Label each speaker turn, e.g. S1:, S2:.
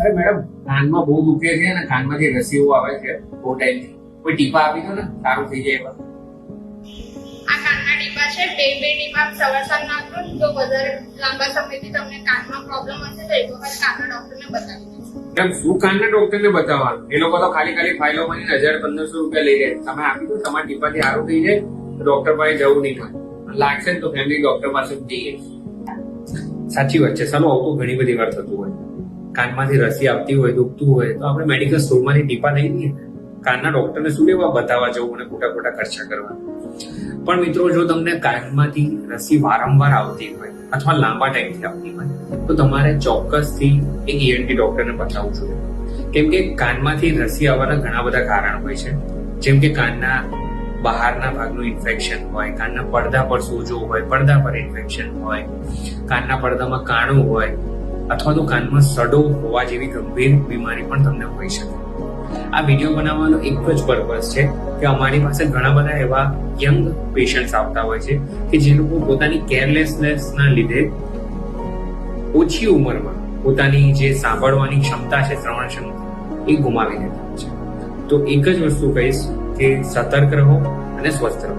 S1: અરે મેડમ, કાનમાં બહુ દુખે છે ને કાનમાંથી રસીઓ આવે છે બહુ ટાઈમથી. કોઈ ટીપા આપી દો ને, સારું થઈ જાય એવા.
S2: આ કાનના ટીપા છે, બે ટીપા સવાર સાંજ નાખો ને તો વધારે લાંબા સમયથી તમને કાનમાં પ્રોબ્લેમ હશે તો એક વખત કાનના ડોક્ટરને બતાવી દેજો.
S1: મેડમ, શું કાનના ડોક્ટરને બતાવવાનું? એ લોકો તો ખાલી ફાઇલો માં 1000-1500 રૂપિયા લઈ જાય. તમે આપી દો, તમારા ટીપાથી સારું થઈ જાય તો ડોક્ટર પાસે જવું નહીં પડે. લાગશે ને તો ફેમિલી ડોક્ટર પાસે જ જઈએ. સાચી વાત છે. ચાલો, આવું તો ઘણી બધી વાર થતું હોય. કાનમાંથી રસી આવતી હોય, દુખતું હોય તો આપણે મેડિકલ સ્ટોરમાંથી ટીપા લઈ લઈએ. કાનના ડોક્ટરને શું લેવા બતાવવા જવું અને ખોટા ખર્ચા કરવા. પણ મિત્રો, જો તમને કાનમાંથી રસી વારંવાર આવતી હોય અથવા લાંબા ટાઈમથી આવતી હોય તો તમારે ચોક્કસથી એક ENT ડોક્ટરને બતાવવું જોઈએ. કેમ કે કાનમાંથી રસી આવવાના ઘણા બધા કારણ હોય છે. જેમ કે કાનના બહારના ભાગનું ઇન્ફેક્શન હોય, કાનના પડદા પર સોજો હોય, પડદા પર ઇન્ફેક્શન હોય, કાનના પડદામાં કાણું હોય અથવા તો કાનમાં સડો હોવા જેવી ગંભીર બીમારી પણ તમને હોઈ શકે. આ વિડીયો બનાવવાનો એક જ પર્પઝ છે કે અમારી પાસે ઘણા બધા એવા યંગ પેશન્ટ્સ આવતા હોય છે કે જે લોકો પોતાની કેરલેસનેસના લીધે ઓછી ઉંમરમાં પોતાની જે સાંભળવાની ક્ષમતા છે, શ્રવણ ક્ષમતા, એ ગુમાવી દેતા હોય છે. તો એક જ વસ્તુ કહીશ કે સતર્ક રહો અને સ્વસ્થ રહો.